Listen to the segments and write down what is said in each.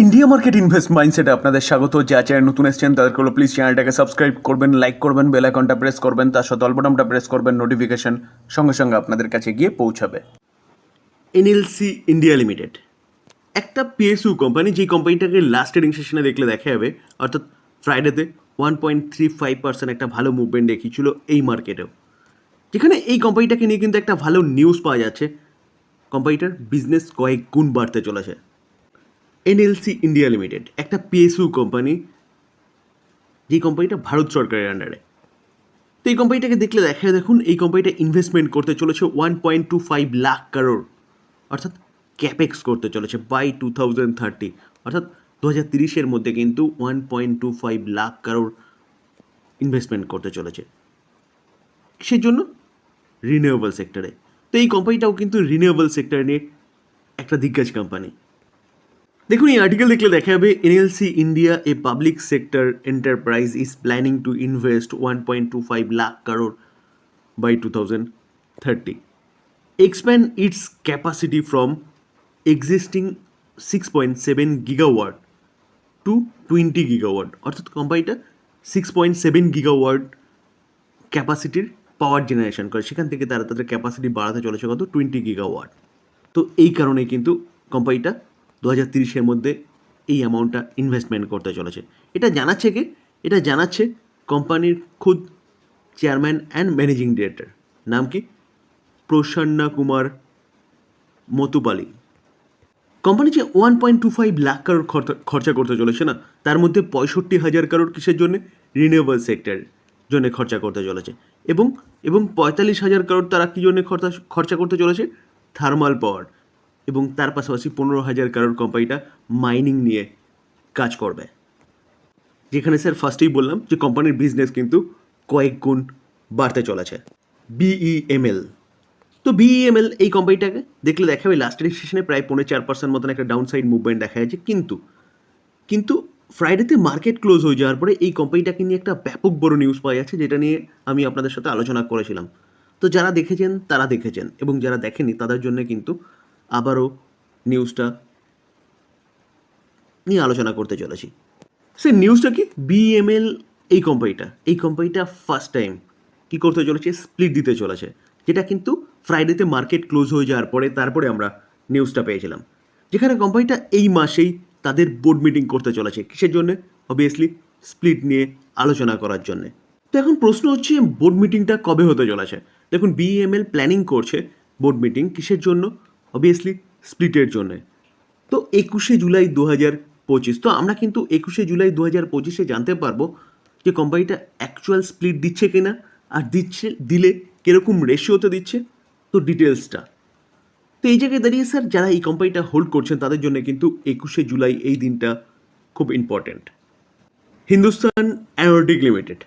India market invest মাইন্ডসেটে আপনাদের স্বাগত। যা চ্যানেল নতুন এসেছেন তাদেরকে প্লিজ চ্যানেলটাকে সাবস্ক্রাইব করবেন, লাইক করবেন, বেল আইকনটা প্রেস করবেন, তার সাথে অল বাটনটা প্রেস করবেন, নোটিফিকেশন সঙ্গে সঙ্গে আপনাদের কাছে গিয়ে পৌঁছাবে। এনএলসি ইন্ডিয়া লিমিটেড একটা পিএসইউ কোম্পানি, যে কোম্পানিটাকে লাস্ট ট্রেডিং সেশনে দেখলে দেখা যাবে, অর্থাৎ ফ্রাইডেতে 1.35% একটা ভালো মুভমেন্ট দেখিয়েছিল এই মার্কেটেও, যেখানে এই কোম্পানিটাকে নিয়ে কিন্তু একটা ভালো নিউজ পাওয়া যাচ্ছে। কোম্পানিটার বিজনেস কয়েক গুণ বাড়তে চলেছে। এনএলসি ইন্ডিয়া লিমিটেড একটা পিএসইউ কোম্পানি, যে কোম্পানিটা ভারত সরকারের আন্ডারে। তো এই কোম্পানিটাকে দেখলে দেখুন এই কোম্পানিটা ইনভেস্টমেন্ট করতে চলেছে 1.25 লাখ কারোর, অর্থাৎ ক্যাপেক্স করতে চলেছে বাই 2030, অর্থাৎ 2030-এর মধ্যে কিন্তু 1.25 লাখ কারোর ইনভেস্টমেন্ট করতে চলেছে। কিসের জন্য? রিনিউয়েবল সেক্টরে। তো এই কোম্পানিটাও কিন্তু রিনিউয়েবল সেক্টর নিয়ে একটা দিগ্গজ কোম্পানি। দেখুন এই আর্টিকেল দেখলে দেখা যাবে, NLC India a public sector enterprise is planning to invest 1.25 lakh crore by 2030, expand its capacity from existing 6.7 gigawatt to 20 gigawatt, অর্থাৎ কোম্পানিটা 6.7 gigawatt ক্যাপাসিটির পাওয়ার জেনারেশন করে, সেখান থেকে তারা তাদের ক্যাপাসিটি বাড়াতে চলেছে কত? 20 gigawatt। তো এই কারণে কিন্তু কোম্পানিটা 2030-এর মধ্যে এই অ্যামাউন্টটা ইনভেস্টমেন্ট করতে চলেছে। এটা জানাচ্ছে কি? এটা জানাচ্ছে কোম্পানির খুদ চেয়ারম্যান অ্যান্ড ম্যানেজিং ডিরেক্টর। নাম কি? প্রসন্না কুমার মতুপালি। কোম্পানি যে 1.25 লাখ কারোর খরচা করতে চলেছে না, তার মধ্যে 65,000 কারোর কিসের জন্য? রিনিউয়েবল সেক্টরের জন্য খরচা করতে চলেছে, এবং 45,000 কারোর তারা কী জন্য খরচা করতে চলেছে? Thermal power. এবং তার পাশাপাশি 15,000 কারোর কোম্পানিটা মাইনিং নিয়ে কাজ করবে। যেখানে স্যার ফার্স্টেই বললাম যে কোম্পানির বিজনেস কিন্তু কয়েক গুণ বাড়তে চলেছে। বিইএমএল। তো বিইএমএল এই কোম্পানিটাকে দেখলে দেখা যাবে লাস্ট সেশনে প্রায় 4.5% মতন একটা ডাউন সাইড মুভমেন্ট দেখা যাচ্ছে, কিন্তু ফ্রাইডেতে মার্কেট ক্লোজ হয়ে যাওয়ার পরে এই কোম্পানিটাকে নিয়ে একটা ব্যাপক বড় নিউজ পাওয়া যাচ্ছে, যেটা নিয়ে আমি আপনাদের সাথে আলোচনা করেছিলাম। তো যারা দেখেছেন তারা দেখেছেন, এবং যারা দেখেনি তাদের জন্য কিন্তু আবারও নিউজটা নিয়ে আলোচনা করতে চলেছি। সে নিউজটা কি? বিএমএল এই কোম্পানিটা ফার্স্ট টাইম কী করতে চলেছে? স্প্লিট দিতে চলেছে, যেটা কিন্তু ফ্রাইডেতে মার্কেট ক্লোজ হয়ে যাওয়ার পরে তারপরে আমরা নিউজটা পেয়েছিলাম, যেখানে কোম্পানিটা এই মাসেই তাদের বোর্ড মিটিং করতে চলেছে। কিসের জন্য? অবভিয়াসলি স্প্লিট নিয়ে আলোচনা করার জন্যে। তো এখন প্রশ্ন হচ্ছে বোর্ড মিটিংটা কবে হতে চলেছে? দেখুন বিএমএল প্ল্যানিং করছে বোর্ড মিটিং কিসের জন্য? অবভিয়াসলি স্প্লিটের জন্যে। তো 21শে জুলাই 2025, তো আমরা কিন্তু 21শে জুলাই 2025-এ জানতে পারবো যে কোম্পানিটা অ্যাকচুয়াল স্প্লিট দিচ্ছে কিনা, আর দিলে কীরকম রেশিওতে দিচ্ছে, তো ডিটেলসটা। তো এই জায়গায় দাঁড়িয়ে স্যার যারা এই কোম্পানিটা হোল্ড করছেন তাদের জন্য কিন্তু 21শে জুলাই এই দিনটা খুব ইম্পর্ট্যান্ট। Hindustan aeronautic limited.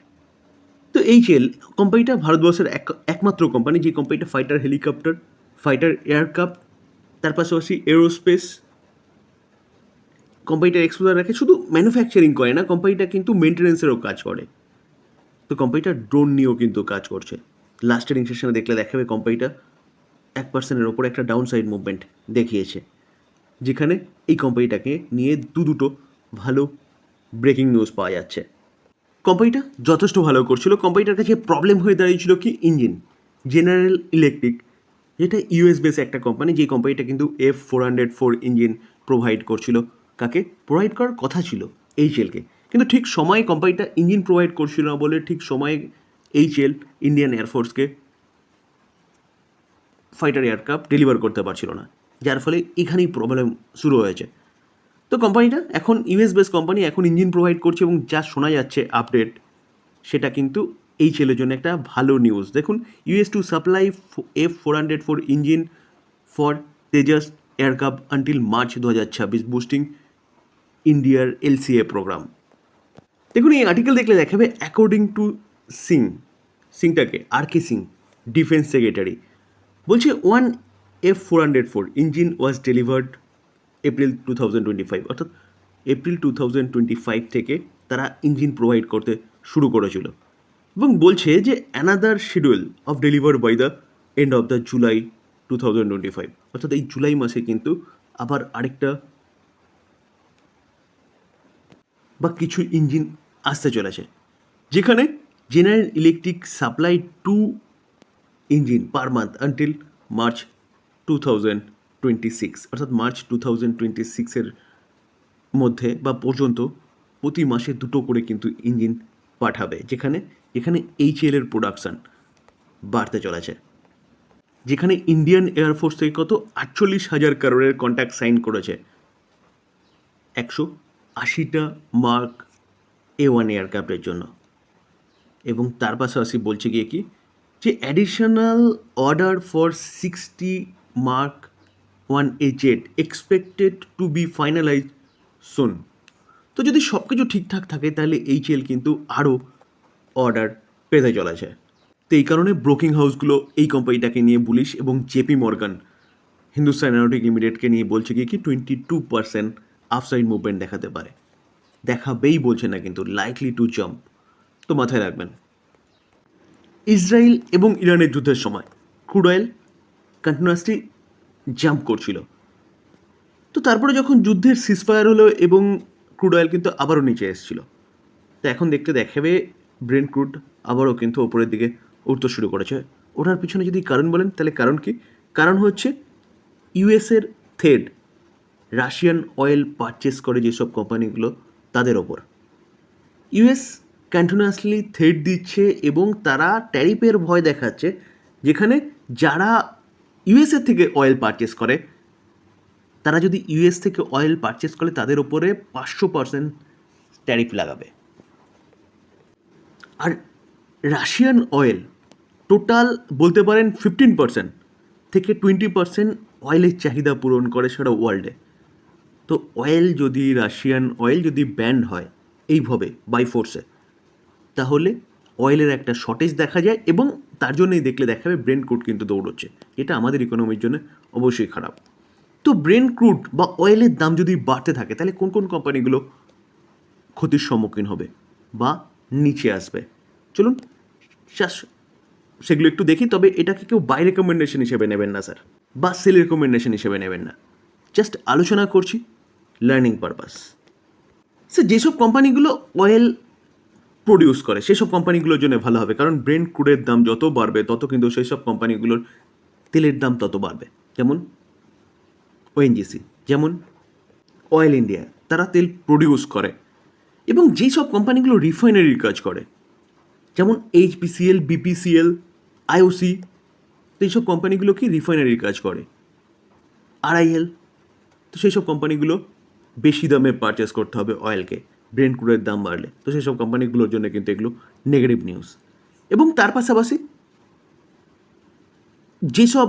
তো এই যে কোম্পানিটা ভারতবর্ষের একমাত্র কোম্পানি যে কোম্পানিটা ফাইটার হেলিকপ্টার, ফাইটার এয়ারক্রাফট, তার পাশাপাশি এরোস্পেস কোম্পানিটার এক্সপোজার রাখে। শুধু ম্যানুফ্যাকচারিং করে না, কোম্পানিটা কিন্তু মেনটেন্যান্সেরও কাজ করে। তো কোম্পানিটা ড্রোন নিয়েও কিন্তু কাজ করছে। লাস্ট ট্রেডিং সেশনে দেখলে দেখাবে কোম্পানিটা 1%-এর ওপরে একটা ডাউন সাইড মুভমেন্ট দেখিয়েছে, যেখানে এই কোম্পানিটাকে নিয়ে দুটো ভালো ব্রেকিং নিউজ পাওয়া যাচ্ছে। কোম্পানিটা যথেষ্ট ভালো করছিল। কোম্পানিটার কাছে প্রবলেম হয়ে দাঁড়িয়েছিল কি? ইঞ্জিন। জেনারেল ইলেকট্রিক, যেটা ইউএস বেস একটা কোম্পানি, যে কোম্পানিটা কিন্তু F404 ইঞ্জিন প্রোভাইড করছিল। কাকে প্রোভাইড করার কথা ছিল? এইচএলকে। কিন্তু ঠিক সময়ে কোম্পানিটা ইঞ্জিন প্রোভাইড করছিল না বলে ঠিক সময়ে এইচএল ইন্ডিয়ান এয়ারফোর্সকে ফাইটার এয়ারক্রাফট ডেলিভার করতে পারছিল না, যার ফলে এখানেই প্রবলেম শুরু হয়েছে। তো কোম্পানিটা এখন ইউএস বেস কোম্পানি, এখন ইঞ্জিন প্রোভাইড করছে, এবং যা শোনা যাচ্ছে আপডেট, সেটা কিন্তু এই ছেলের জন্য একটা ভালো নিউজ। দেখুন US to supply F404 engine for Tejas aircraft until March 2026, boosting ইন্ডিয়ার এলসিএ প্রোগ্রাম। দেখুন এই আর্টিকেল দেখলে দেখাবে অ্যাকর্ডিং টু সিংটাকে আর.কে. সিং, ডিফেন্স সেক্রেটারি, বলছে F404 engine was delivered April 2025, অর্থাৎ এপ্রিল 2025 থেকে তারা ইঞ্জিন প্রোভাইড করতে শুরু করেছিল, এবং বলছে যে another schedule of deliver by the end of the July 2025, অর্থাৎ এই জুলাই মাসে কিন্তু আবার আরেকটা বা কিছু ইঞ্জিন আসতে চলেছে, যেখানে general electric supply 2 engine per month until March 2026, অর্থাৎ মার্চ 2026-এর মধ্যে বা পর্যন্ত প্রতি মাসে 2টো করে কিন্তু ইঞ্জিন পাঠাবে, যেখানে এইচএলের প্রোডাকশান বাড়তে চলেছে, যেখানে ইন্ডিয়ান এয়ারফোর্স থেকে কত 48,000 কারোরের কন্ট্যাক্ট সাইন করেছে 180টা মার্ক A1 এয়ারক্রাফটের জন্য। এবং তার পাশাপাশি বলছে গিয়ে কি যে additional order for 60 mark 1A jet expected to be finalise soon. তো যদি সব কিছু ঠিকঠাক থাকে তাহলে এইচএল কিন্তু আরও অর্ডার পেতে চলেছে। তো এই কারণে ব্রোকিং হাউসগুলো এই কোম্পানিটাকে নিয়ে বুলিশ, এবং জেপি মর্গান হিন্দুস্তান এরোনটিক লিমিটেডকে নিয়ে বলছে কি 22% আপসাইড মুভমেন্ট দেখাতে পারে। দেখাবেই বলছে না, কিন্তু লাইকলি টু জাম্প। তো মাথায় রাখবেন, ইসরায়েল এবং ইরানের যুদ্ধের সময় ক্রুড অয়েল কন্টিনিউয়াসলি জাম্প করছিল। তো তারপরে যখন যুদ্ধের সিজফায়ার হলো এবং ক্রুড অয়েল কিন্তু আবারও নিচে এসেছিল, তো এখন দেখাবে ব্রেন্ট ক্রুড আবারও কিন্তু ওপরের দিকে উঠতে শুরু করেছে। ওঠার পিছনে যদি কারণ বলেন তাহলে কারণ কি? কারণ হচ্ছে ইউএসের থ্রেড, রাশিয়ান অয়েল পারচেস করে যেসব কোম্পানিগুলো তাদের ওপর ইউএস কন্টিনিউয়াসলি থ্রেড দিচ্ছে, এবং তারা ট্যারিফের ভয় দেখাচ্ছে, যেখানে যারা ইউএসএর থেকে অয়েল পারচেস করে, তারা যদি ইউএস থেকে অয়েল পারচেস করে তাদের ওপরে 500% ট্যারিফ লাগাবে। আর রাশিয়ান অয়েল টোটাল বলতে পারেন 15% থেকে 20% অয়েলের চাহিদা পূরণ করে সারা ওয়ার্ল্ডে। তো রাশিয়ান অয়েল যদি ব্যান্ড হয় এইভাবে বাই ফোর্সে, তাহলে অয়েলের একটা শর্টেজ দেখা যায়, এবং তার জন্যই দেখাবে ব্রেন্ট ক্রুড কিন্তু দৌড়চ্ছে, এটা আমাদের ইকোনমির জন্য অবশ্যই খারাপ। তো ব্রেন্ট ক্রুড বা অয়েলের দাম যদি বাড়তে থাকে তাহলে কোন কোন কোম্পানিগুলো ক্ষতির সম্মুখীন হবে বা নিচে আসবে, চলুন সেগুলো একটু দেখি। তবে এটাকে কেউ বাই রেকমেন্ডেশন হিসেবে নেবেন না স্যার, বা সেল রেকমেন্ডেশন হিসেবে নেবেন না, জাস্ট আলোচনা করছি লার্নিং পারপাস। স্যার, যেসব কোম্পানিগুলো অয়েল প্রডিউস করে সেসব কোম্পানিগুলোর জন্য ভালো হবে, কারণ ব্রেন্ট ক্রুডের দাম যত বাড়বে তত কিন্তু সেই সব কোম্পানিগুলোর তেলের দাম তত বাড়বে। যেমন ওএনজিসি, যেমন অয়েল ইন্ডিয়া, তারা তেল প্রডিউস করে, এবং যেই সব কোম্পানিগুলো রিফাইনারির কাজ করে, যেমন এইচপিসিএল, বিপিসিএল, আইওসি, তো এইসব কোম্পানিগুলো কি রিফাইনারির কাজ করে। আরআইএল, তো সেই সব কোম্পানিগুলো বেশি দামে পারচেস করতে হবে অয়েলকে, ব্রেন্ট ক্রুডের দাম বাড়লে। তো সেই সব কোম্পানিগুলোর জন্য কিন্তু এগুলো নেগেটিভ নিউজ। এবং তার পাশাপাশি যেসব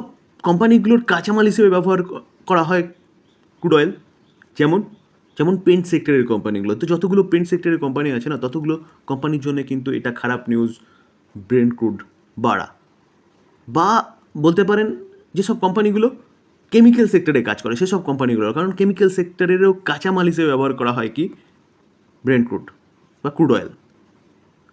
কোম্পানিগুলোর কাঁচামাল হিসেবে ব্যবহার করা হয় ক্রুড অয়েল, যেমন পেন্ট সেক্টরের কোম্পানিগুলো, তো যতগুলো পেন্ট সেক্টরের কোম্পানি আছে না, ততগুলো কোম্পানির জন্য কিন্তু এটা খারাপ নিউজ ব্রেন্ট ক্রুড বাড়া। বা বলতে পারেন যেসব কোম্পানিগুলো কেমিক্যাল সেক্টরে কাজ করে সেসব কোম্পানিগুলো, কারণ কেমিক্যাল সেক্টরেরও কাঁচামাল হিসেবে ব্যবহার করা হয় কি ব্রেন্ট ক্রুড বা ক্রুড অয়েল।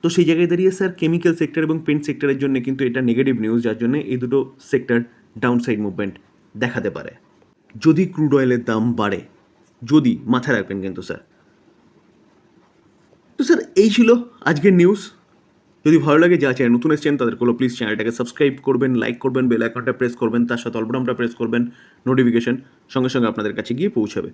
তো সেই জায়গায় দাঁড়িয়ে স্যার কেমিক্যাল সেক্টর এবং পেন্ট সেক্টরের জন্য কিন্তু এটা নেগেটিভ নিউজ, যার জন্য এই দুটো সেক্টর ডাউনসাইড মুভমেন্ট দেখাতে পারে যদি ক্রুড অয়েলের দাম বাড়ে, যদি মাথায় রাখবেন কিন্তু স্যার। তো স্যার এই ছিল আজকের নিউজ। যদি ভালো লাগে যা চ্যানেল নতুন এসেছেন তাদেরগুলো প্লিজ চ্যানেলটাকে সাবস্ক্রাইব করবেন, লাইক করবেন, বেল আইকনটা প্রেস করবেন, তার সাথে অলবটনটা প্রেস করবেন, নোটিফিকেশন সঙ্গে সঙ্গে আপনাদের কাছে গিয়ে পৌঁছাবে।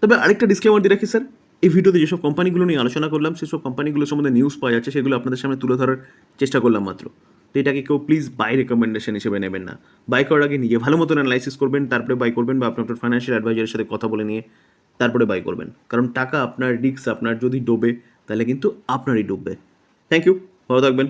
তবে আরেকটা ডিসক্লেমার দিয়ে রাখি স্যার, এই ভিডিওতে যেসব কোম্পানিগুলো নিয়ে আলোচনা করলাম সেসব কোম্পানিগুলো সম্বন্ধে নিউজ পাওয়া যাচ্ছে, সেগুলো আপনাদের সামনে তুলে ধরার চেষ্টা করলাম মাত্র। তো এটাকে কেউ প্লিজ বাই রেকমেন্ডেশন হিসেবে নেবেন না। বাই করার আগে নিজে ভালো মতন অ্যানালাইসিস করবেন, তারপরে বাই করবেন, বা আপনার ফাইন্যান্সিয়াল অ্যাডভাইজারের সাথে কথা বলে নিয়ে তারপরে বাই করবেন, কারণ টাকা আপনার, রিস্ক আপনার, যদি ডোবে তাহলে কিন্তু আপনারই ডুববে। থ্যাংক ইউ, ভালো থাকবেন।